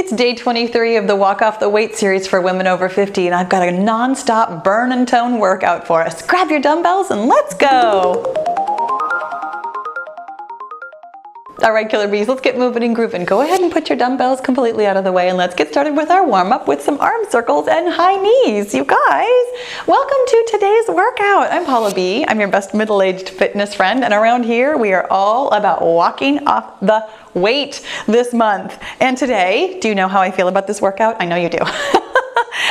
It's day 23 of the Walk Off the Weight series for women over 50, and I've got a non-stop burn and tone workout for us. Grab your dumbbells and let's go. All right, Killer Bees, let's get moving and grooving. Go ahead and put your dumbbells completely out of the way and let's get started with our warm-up with some arm circles and high knees. You guys, welcome to today's workout. I'm Paula B. I'm your best middle-aged fitness friend, and around here we are all about walking off the weight this month. And today, do you know how I feel about this workout? I know you do.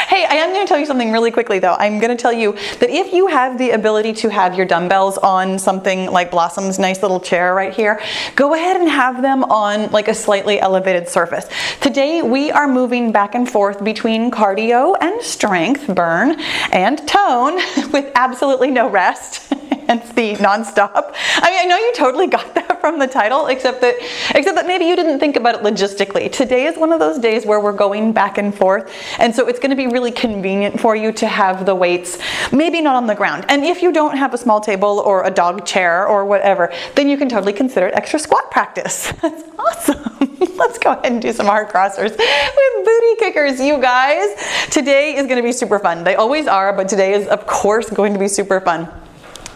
Hey, I am going to tell you something really quickly though. I'm going to tell you that if you have the ability to have your dumbbells on something like Blossom's nice little chair right here, go ahead and have them on like a slightly elevated surface. Today we are moving back and forth between cardio and strength, burn and tone with absolutely no rest. Hence the non-stop. I mean, I know you totally got that from the title, except that maybe you didn't think about it logistically. Today is one of those days where we're going back and forth, and so it's going to be really convenient for you to have the weights maybe not on the ground. And if you don't have a small table or a dog chair or whatever, then you can totally consider it extra squat practice. That's awesome. Let's go ahead and do some hard crossers with booty kickers, you guys. Today is going to be super fun. They always are, but today is of course going to be super fun.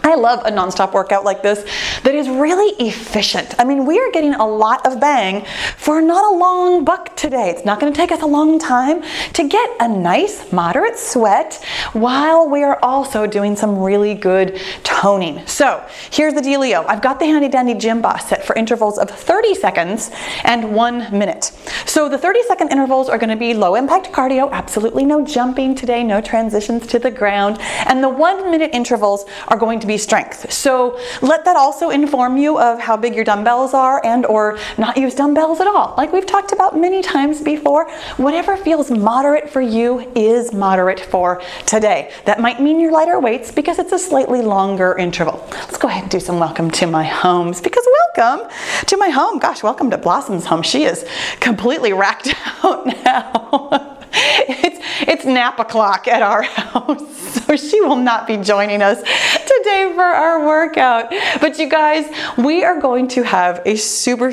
I love a non-stop workout like this that is really efficient. I mean, we are getting a lot of bang for not a long buck today. It's not going to take us a long time to get a nice moderate sweat while we are also doing some really good toning. So here's the dealio. I've got the handy dandy gym boss set for intervals of 30 seconds and 1 minute. So the 30-second intervals are going to be low impact cardio, absolutely no jumping today, no transitions to the ground. And the 1 minute intervals are going to be strength. So let that also inform you of how big your dumbbells are and or not use dumbbells at all. Like we've talked about many times before, whatever feels moderate for you is moderate for today. That might mean your lighter weights because it's a slightly longer interval. Let's go ahead and do some welcome to my homes, because welcome to my home. Gosh, welcome to Blossom's home. She is completely racked out now. It's nap o'clock at our house, so she will not be joining us today for our workout. But you guys, we are going to have a super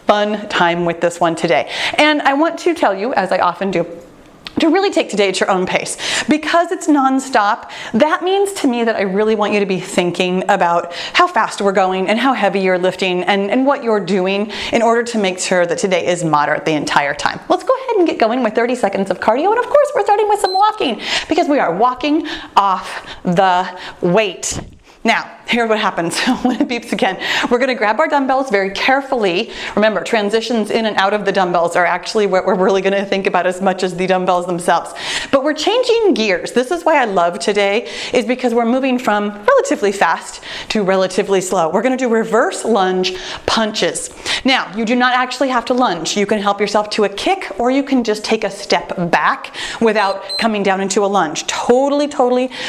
fun time with this one today. And I want to tell you, as I often do, to really take today at your own pace. Because it's non-stop, that means to me that I really want you to be thinking about how fast we're going and how heavy you're lifting and what you're doing in order to make sure that today is moderate the entire time. Let's go ahead and get going with 30 seconds of cardio. And of course, we're starting with some walking because we are walking off the weight. Now, here's what happens when it beeps again. We're going to grab our dumbbells very carefully. Remember, transitions in and out of the dumbbells are actually what we're really going to think about as much as the dumbbells themselves. But we're changing gears. This is why I love today, is because we're moving from relatively fast to relatively slow. We're going to do reverse lunge punches. Now, you do not actually have to lunge. You can help yourself to a kick, or you can just take a step back without coming down into a lunge. Totally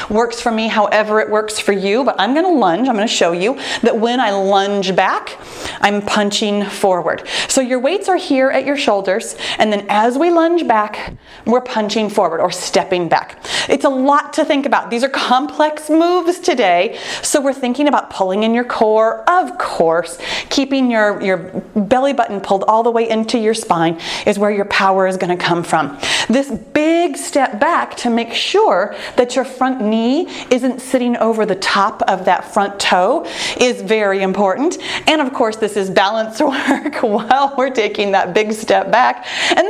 works for me however it works for you, but I'm going to lunge. I'm going to show you that when I lunge back, I'm punching forward. So your weights are here at your shoulders, and then as we lunge back, we're punching forward or stepping back. It's a lot to think about. These are complex moves today, so we're thinking about pulling in your core, of course. Keeping your belly button pulled all the way into your spine is where your power is going to come from. This big step back to make sure that your front knee isn't sitting over the top of that front toe is very important. And of course, this is balance work while we're taking that big step back. And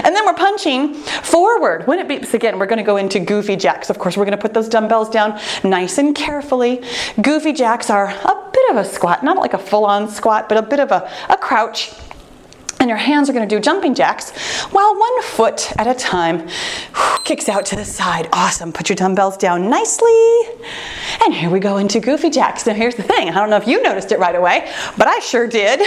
then we're punching forward. When it beeps again, we're going to go into goofy jacks. Of course, we're going to put those dumbbells down nice and carefully. Goofy jacks are a bit of a squat, not like a full-on squat, but a bit of a crouch. And your hands are going to do jumping jacks while 1 foot at a time kicks out to the side. Awesome. Put your dumbbells down nicely. And here we go into goofy jacks. Now here's the thing. I don't know if you noticed it right away, but I sure did.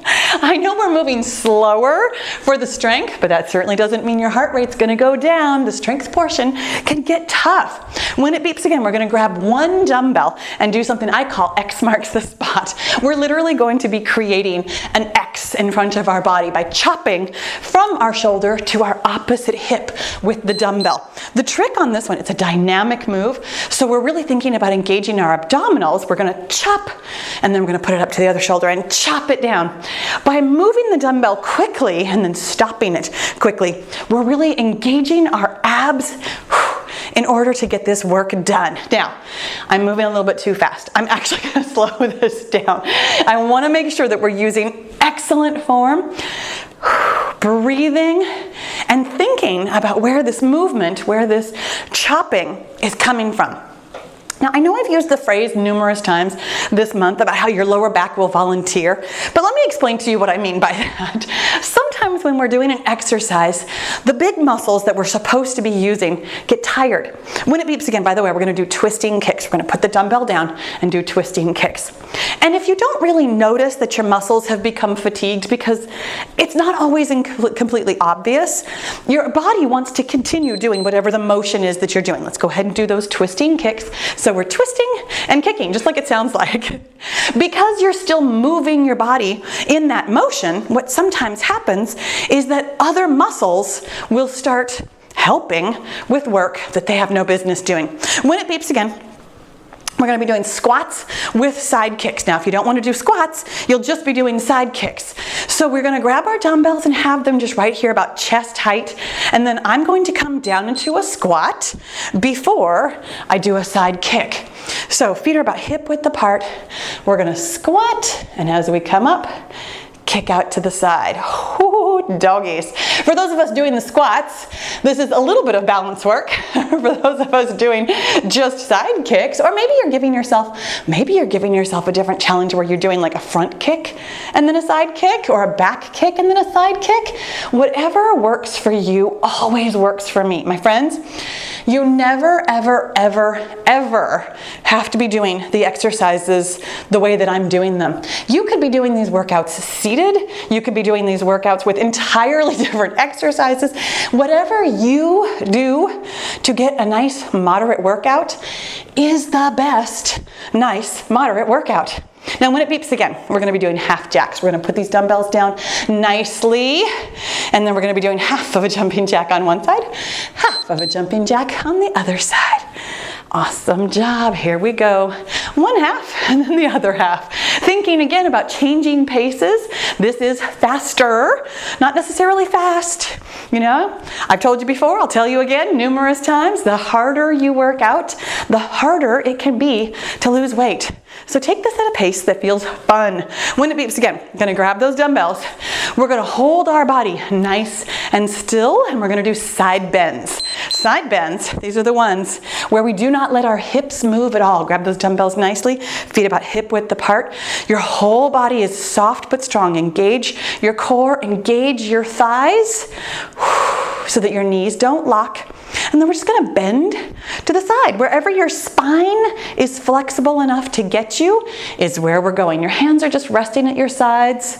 I know we're moving slower for the strength, but that certainly doesn't mean your heart rate's going to go down. The strength portion can get tough. When it beeps again, we're going to grab 1 dumbbell and do something I call X marks the spot. We're literally going to be creating an X in front of our body by chopping from our shoulder to our opposite hip with the dumbbell. The trick on this one, it's a dynamic move. So we're really thinking about engaging our abdominals. We're gonna chop, and then we're gonna put it up to the other shoulder and chop it down. By moving the dumbbell quickly and then stopping it quickly, we're really engaging our abs in order to get this work done. Now, I'm moving a little bit too fast. I'm actually gonna slow this down. I wanna make sure that we're using excellent form, breathing, and thinking about where this movement, where this chopping is coming from. Now, I know I've used the phrase numerous times this month about how your lower back will volunteer, but let me explain to you what I mean by that. Sometimes when we're doing an exercise, the big muscles that we're supposed to be using get tired. When it beeps again, by the way, we're gonna do twisting kicks. We're gonna put the dumbbell down and do twisting kicks. And if you don't really notice that your muscles have become fatigued, because it's not always completely obvious, your body wants to continue doing whatever the motion is that you're doing. Let's go ahead and do those twisting kicks. So we're twisting and kicking, just like it sounds like. Because you're still moving your body in that motion, what sometimes happens is that other muscles will start helping with work that they have no business doing. When it beeps again, we're going to be doing squats with side kicks. Now, if you don't want to do squats, you'll just be doing side kicks. So we're going to grab our dumbbells and have them just right here about chest height. And then I'm going to come down into a squat before I do a side kick. So feet are about hip width apart. We're going to squat, and as we come up, kick out to the side. Ooh, doggies. For those of us doing the squats, this is a little bit of balance work. For those of us doing just side kicks, or maybe you're giving yourself a different challenge where you're doing like a front kick and then a side kick, or a back kick and then a side kick. Whatever works for you always works for me. My friends, you never, ever, ever, ever have to be doing the exercises the way that I'm doing them. You could be doing these workouts seated. You could be doing these workouts with entirely different exercises. Whatever you do to get a nice moderate workout is the best nice moderate workout. Now, when it beeps again, we're going to be doing half jacks. We're going to put these dumbbells down nicely, and then we're going to be doing half of a jumping jack on one side, half of a jumping jack on the other side. Awesome job. Here we go. One half and then the other half. Thinking again about changing paces. This is faster, not necessarily fast. You know, I've told you before, I'll tell you again numerous times, the harder you work out, the harder it can be to lose weight. So take this at a pace that feels fun. When it beeps again, I'm gonna grab those dumbbells. We're gonna hold our body nice and still, and we're gonna do side bends. Side bends, these are the ones where we do not let our hips move at all. Grab those dumbbells nicely, feet about hip width apart. Your whole body is soft but strong. Engage your core, engage your thighs, so that your knees don't lock. And then we're just gonna bend to the side. Wherever your spine is flexible enough to get you is where we're going. Your hands are just resting at your sides.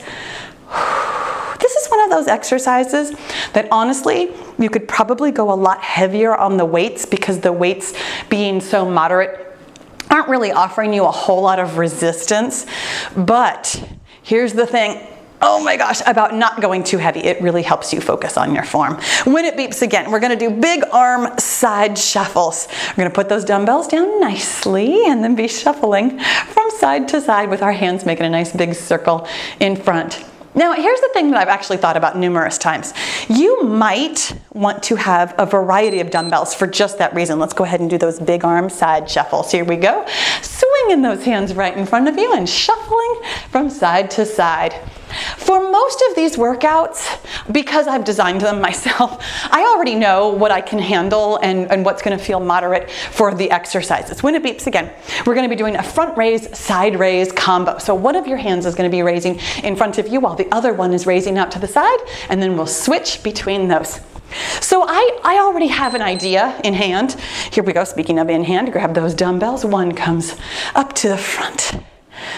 This is one of those exercises that honestly, you could probably go a lot heavier on the weights, because the weights being so moderate aren't really offering you a whole lot of resistance. But here's the thing. Oh my gosh, about not going too heavy. It really helps you focus on your form. When it beeps again, we're gonna do big arm side shuffles. We're gonna put those dumbbells down nicely and then be shuffling from side to side with our hands making a nice big circle in front. Now, here's the thing that I've actually thought about numerous times. You might want to have a variety of dumbbells for just that reason. Let's go ahead and do those big arm side shuffles. Here we go. Swinging those hands right in front of you and shuffling from side to side. For most of these workouts, because I've designed them myself, I already know what I can handle and what's going to feel moderate for the exercises. When it beeps again, we're going to be doing a front raise, side raise combo. So one of your hands is going to be raising in front of you while the other one is raising out to the side, and then we'll switch between those. So I already have an idea in hand. Here we go, speaking of in hand, grab those dumbbells. One comes up to the front,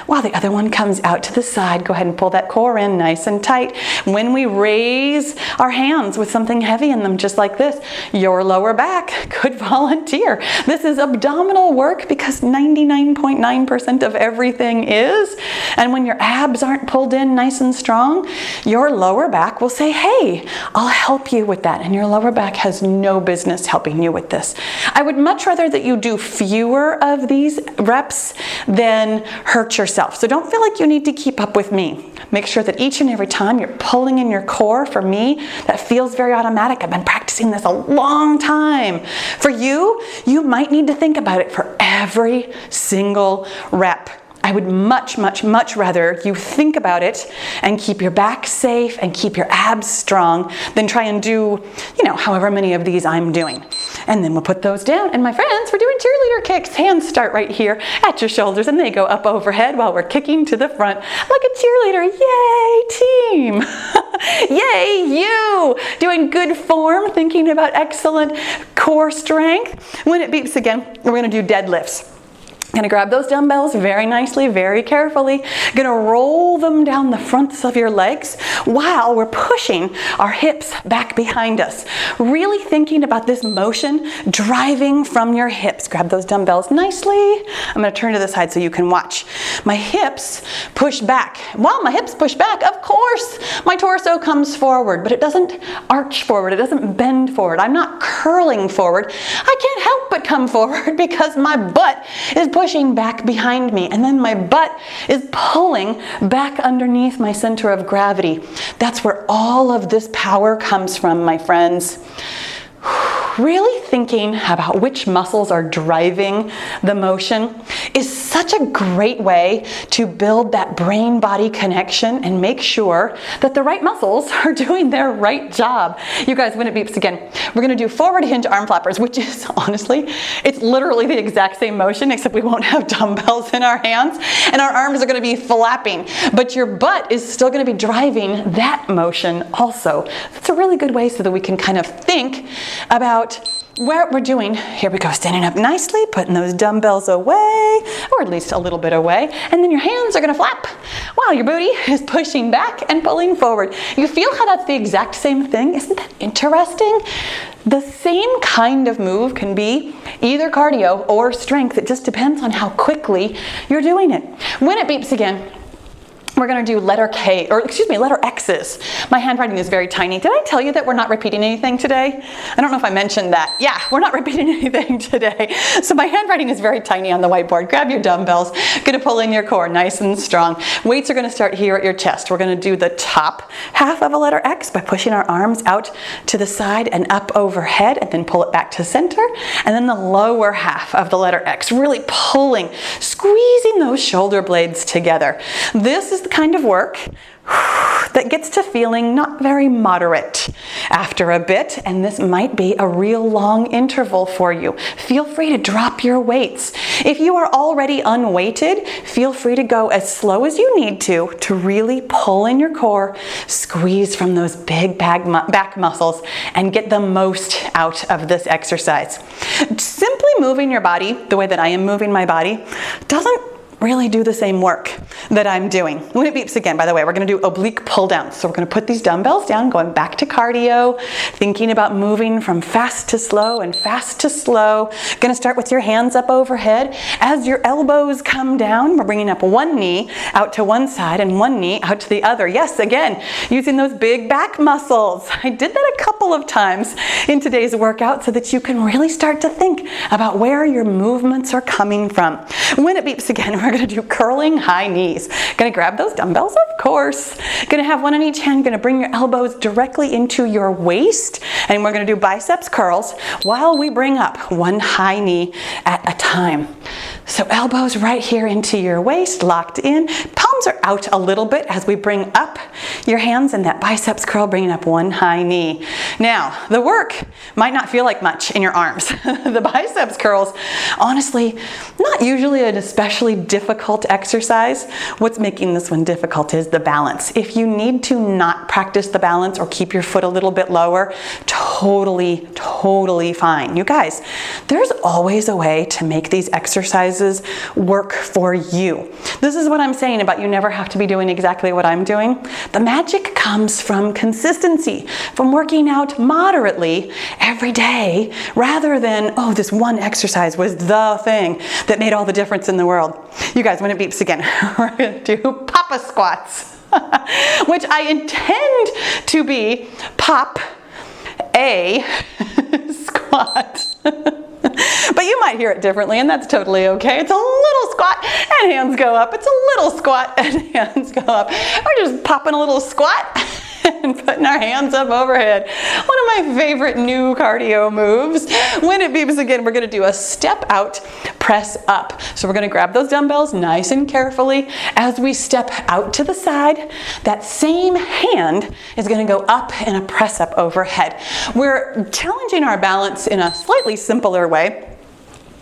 while the other one comes out to the side. Go ahead and pull that core in nice and tight. When we raise our hands with something heavy in them, just like this, your lower back could volunteer. This is abdominal work because 99.9% of everything is. And when your abs aren't pulled in nice and strong, your lower back will say, hey, I'll help you with that. And your lower back has no business helping you with this. I would much rather that you do fewer of these reps than hurt yourself. So don't feel like you need to keep up with me. Make sure that each and every time you're pulling in your core. For me, that feels very automatic. I've been practicing this a long time. For you, you might need to think about it for every single rep. I would much, much, much rather you think about it and keep your back safe and keep your abs strong than try and do, however many of these I'm doing. And then we'll put those down. And my friends, we're doing cheerleader kicks. Hands start right here at your shoulders and they go up overhead while we're kicking to the front like a cheerleader. Yay, team. Yay, you. Doing good form, thinking about excellent core strength. When it beeps again, we're going to do deadlifts. Gonna grab those dumbbells very nicely, very carefully. Gonna roll them down the fronts of your legs while we're pushing our hips back behind us. Really thinking about this motion driving from your hips. Grab those dumbbells nicely. I'm gonna turn to the side so you can watch. My hips push back. While my hips push back, of course, my torso comes forward, but it doesn't arch forward. It doesn't bend forward. I'm not curling forward. I can't help but come forward because my butt is pushing back behind me, and then my butt is pulling back underneath my center of gravity. That's where all of this power comes from, my friends. Really thinking about which muscles are driving the motion is such a great way to build that brain-body connection and make sure that the right muscles are doing their right job. You guys, when it beeps again, we're gonna do forward hinge arm flappers, which is honestly, it's literally the exact same motion, except we won't have dumbbells in our hands and our arms are gonna be flapping, but your butt is still gonna be driving that motion also. That's a really good way so that we can kind of think about what we're doing. Here we go, standing up nicely, putting those dumbbells away, or at least a little bit away, and then your hands are gonna flap while your booty is pushing back and pulling forward. You feel how that's the exact same thing? Isn't that interesting? The same kind of move can be either cardio or strength. It just depends on how quickly you're doing it. When it beeps again, we're going to do letter X's. My handwriting is very tiny. Did I tell you that we're not repeating anything today? I don't know if I mentioned that. Yeah, we're not repeating anything today. So my handwriting is very tiny on the whiteboard. Grab your dumbbells. Going to pull in your core nice and strong. Weights are going to start here at your chest. We're going to do the top half of a letter X by pushing our arms out to the side and up overhead, and then pull it back to center. And then the lower half of the letter X, really pulling, squeezing those shoulder blades together. This is the kind of work that gets to feeling not very moderate after a bit, and this might be a real long interval for you. Feel free to drop your weights. If you are already unweighted, feel free to go as slow as you need to really pull in your core, squeeze from those big back muscles, and get the most out of this exercise. Simply moving your body the way that I am moving my body doesn't really do the same work that I'm doing. When it beeps again, by the way, we're going to do oblique pull down. So we're going to put these dumbbells down, going back to cardio, thinking about moving from fast to slow and fast to slow. Going to start with your hands up overhead. As your elbows come down, we're bringing up one knee out to one side and one knee out to the other. Yes, again, using those big back muscles. I did that a couple of times in today's workout so that you can really start to think about where your movements are coming from. When it beeps again, we're going to do curling high knees. Going to grab those dumbbells, of course. Going to have one in each hand. Going to bring your elbows directly into your waist. And we're going to do biceps curls while we bring up one high knee at a time. So elbows right here into your waist, locked in. Palms are out a little bit as we bring up your hands, and that biceps curl, bringing up one high knee. Now, the work might not feel like much in your arms. The biceps curls, honestly, not usually an especially difficult exercise. What's making this one difficult is the balance. If you need to not practice the balance or keep your foot a little bit lower, totally fine. You guys, there's always a way to make these exercises work for you. This is what I'm saying about you never have to be doing exactly what I'm doing. The magic comes from consistency, from working out moderately every day, rather than, oh, this one exercise was the thing that made all the difference in the world. You guys, when it beeps again, we're gonna do Papa squats, which I intend to be pop a squat. But you might hear it differently, and that's totally okay. It's a little squat and hands go up. It's a little squat and hands go up. We're just popping a little squat and putting our hands up overhead. One of my favorite new cardio moves. When it beeps again, we're gonna do a step out, press up. So we're gonna grab those dumbbells nice and carefully. As we step out to the side, that same hand is gonna go up in a press up overhead. We're challenging our balance in a slightly simpler way.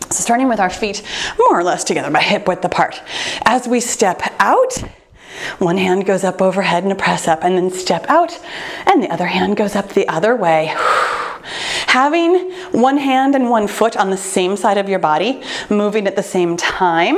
So starting with our feet more or less together, by hip width apart. As we step out, one hand goes up overhead in a press up, and then step out, and the other hand goes up the other way. Having one hand and one foot on the same side of your body, moving at the same time,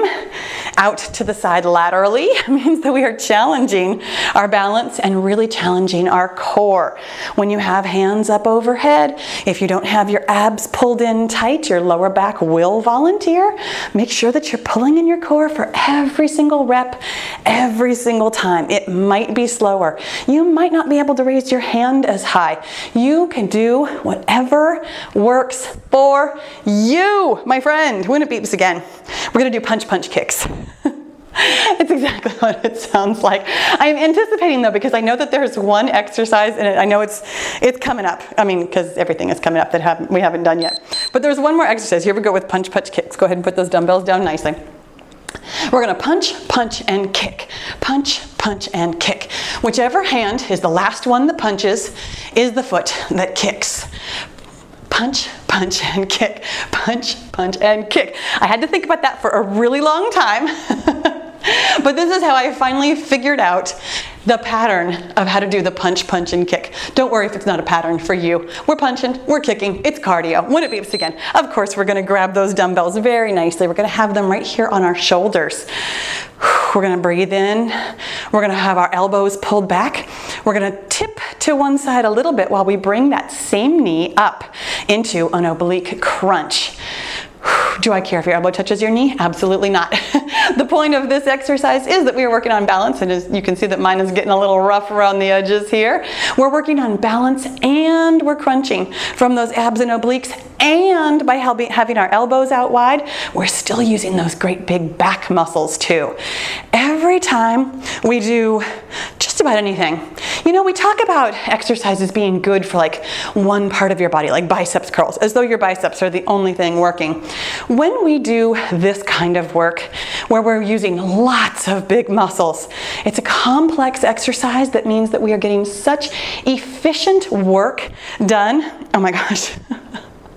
out to the side laterally, means that we are challenging our balance and really challenging our core. When you have hands up overhead, if you don't have your abs pulled in tight, your lower back will volunteer. Make sure that you're pulling in your core for every single rep, every single time. It might be slower. You might not be able to raise your hand as high. You can do whatever works for you, my friend. When it beeps again, we're gonna do punch kicks. It's exactly what it sounds like. I'm anticipating though, because I know that there's one exercise, and I know it's coming up. I mean, because everything is coming up that we haven't done yet. But there's one more exercise. Here we go with punch kicks. Go ahead and put those dumbbells down nicely. We're gonna punch, and kick. Punch, and kick. Whichever hand is the last one that punches is the foot that kicks. Punch, and kick. Punch, and kick. I had to think about that for a really long time. But this is how I finally figured out the pattern of how to do the punch, and kick. Don't worry if it's not a pattern for you. We're punching, we're kicking, it's cardio. When it beeps again, of course, we're gonna grab those dumbbells very nicely. We're gonna have them right here on our shoulders. We're gonna breathe in. We're gonna have our elbows pulled back. We're gonna tip to one side a little bit while we bring that same knee up into an oblique crunch. Do I care if your elbow touches your knee? Absolutely not. The point of this exercise is that we are working on balance, and as you can see that mine is getting a little rough around the edges here. We're working on balance, and we're crunching from those abs and obliques, and by having our elbows out wide, we're still using those great big back muscles too. Every time we do just about anything, you know, we talk about exercises being good for like one part of your body, like biceps curls, as though your biceps are the only thing working. When we do this kind of work, where we're using lots of big muscles, it's a complex exercise that means that we are getting such efficient work done. Oh my gosh.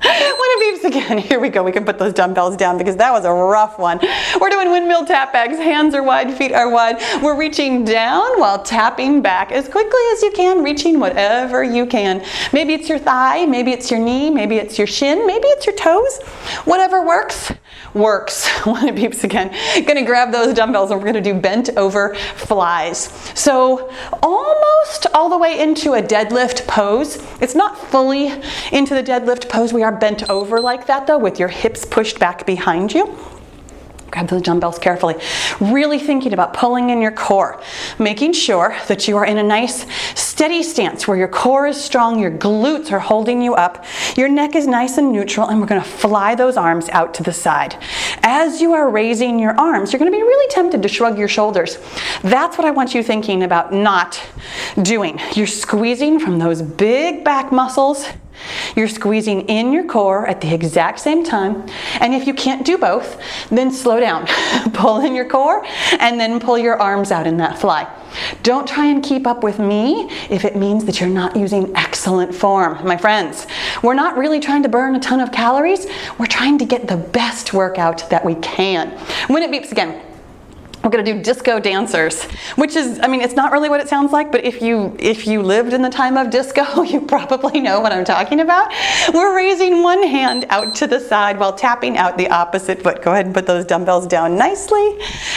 When it beeps again, here we go. We can put those dumbbells down because that was a rough one. We're doing windmill tap backs. Hands are wide, feet are wide. We're reaching down while tapping back as quickly as you can, reaching whatever you can. Maybe it's your thigh, maybe it's your knee, maybe it's your shin, maybe it's your toes. Whatever works. When it beeps again, gonna grab those dumbbells and we're gonna do bent over flies. So almost all the way into a deadlift pose. It's not fully into the deadlift pose. We are bent over like that though, with your hips pushed back behind you. Grab those dumbbells carefully. Really thinking about pulling in your core, making sure that you are in a nice steady stance where your core is strong, your glutes are holding you up, your neck is nice and neutral, and we're gonna fly those arms out to the side. As you are raising your arms, you're gonna be really tempted to shrug your shoulders. That's what I want you thinking about not doing. You're squeezing from those big back muscles You're squeezing in your core at the exact same time. And if you can't do both, then slow down. Pull in your core and then pull your arms out in that fly. Don't try and keep up with me if it means that you're not using excellent form. My friends, we're not really trying to burn a ton of calories. We're trying to get the best workout that we can. When it beeps again, we're going to do disco dancers, which is, I mean, it's not really what it sounds like, but if you lived in the time of disco, you probably know what I'm talking about. We're raising one hand out to the side while tapping out the opposite foot. Go ahead and put those dumbbells down nicely.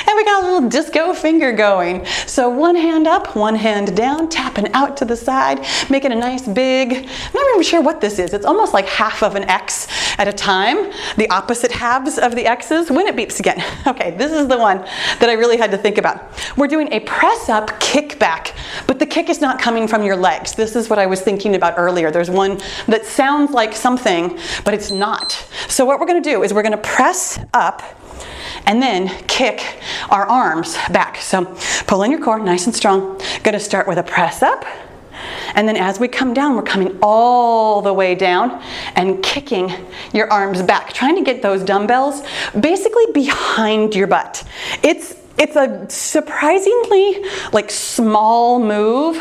And we got a little disco finger going. So one hand up, one hand down, tapping out to the side, making a nice big, I'm not even sure what this is. It's almost like half of an X at a time, the opposite halves of the X's. When it beeps again. Okay, this is the one that I really had to think about. We're doing a press up kick back, but the kick is not coming from your legs. This is what I was thinking about earlier. There's one that sounds like something, but it's not. So what we're going to do is we're going to press up and then kick our arms back. So pull in your core, nice and strong. Going to start with a press up. And then as we come down, we're coming all the way down and kicking your arms back, trying to get those dumbbells basically behind your butt. It's a surprisingly small move.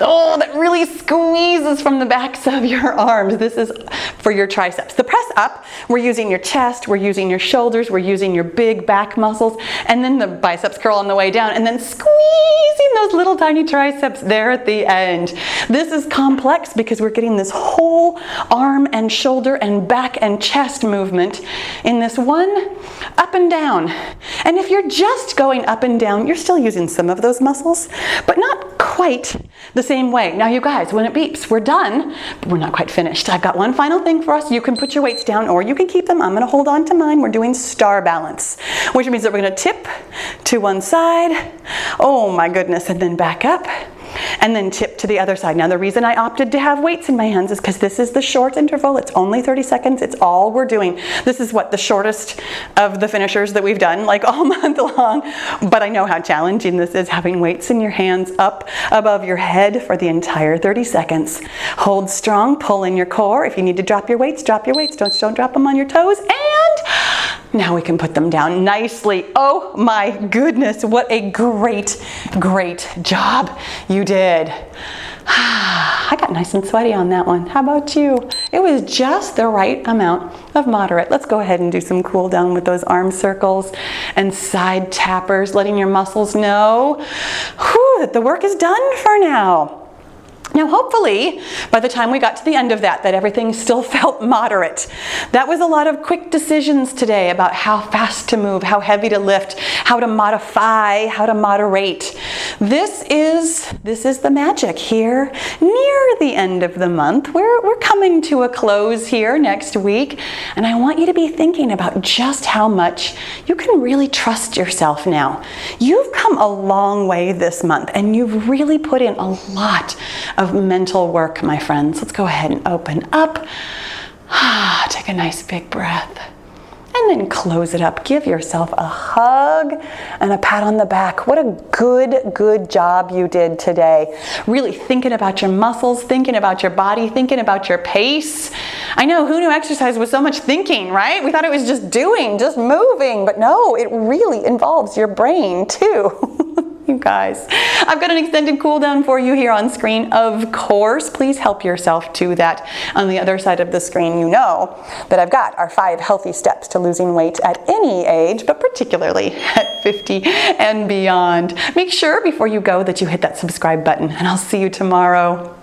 Oh, that really squeezes from the backs of your arms. This is for your triceps. The press up, we're using your chest, we're using your shoulders, we're using your big back muscles, and then the biceps curl on the way down, and then squeezing those little tiny triceps there at the end. This is complex because we're getting this whole arm and shoulder and back and chest movement in this one up and down. And if you're just going up and down, you're still using some of those muscles, but not quite the same way. Now you guys, when it beeps, we're done, but we're not quite finished. I've got one final thing for us. You can put your weights down or you can keep them. I'm going to hold on to mine. We're doing star balance, which means that we're going to tip to one side. Oh my goodness. And then back up. And then tip to the other side. Now the reason I opted to have weights in my hands is because this is the short interval. It's only 30 seconds. It's all we're doing. This is what the shortest of the finishers that we've done all month long. But I know how challenging this is, having weights in your hands up above your head for the entire 30 seconds. Hold strong, pull in your core. If you need to drop your weights, drop your weights. Don't drop them on your toes. And now we can put them down nicely. Oh my goodness, what a great job you did. I got nice and sweaty on that one. How about you? It was just the right amount of moderate. Let's go ahead and do some cool down with those arm circles and side tappers, letting your muscles know that the work is done for now. Now, hopefully, by the time we got to the end of that everything still felt moderate. That was a lot of quick decisions today about how fast to move, how heavy to lift, how to modify, how to moderate. This is the magic here near the end of the month. We're coming to a close here next week, and I want you to be thinking about just how much you can really trust yourself now. You've come a long way this month, and you've really put in a lot of mental work, my friends. Let's go ahead and open up. Take a nice big breath. And then close it up. Give yourself a hug and a pat on the back. What a good job you did today. Really thinking about your muscles, thinking about your body, thinking about your pace. I know, who knew exercise was so much thinking, right? We thought it was just doing, just moving, but no, it really involves your brain too. You guys, I've got an extended cool down for you here on screen. Of course, please help yourself to that. On the other side of the screen, you know that I've got our 5 healthy steps to losing weight at any age, but particularly at 50 and beyond. Make sure before you go that you hit that subscribe button, and I'll see you tomorrow.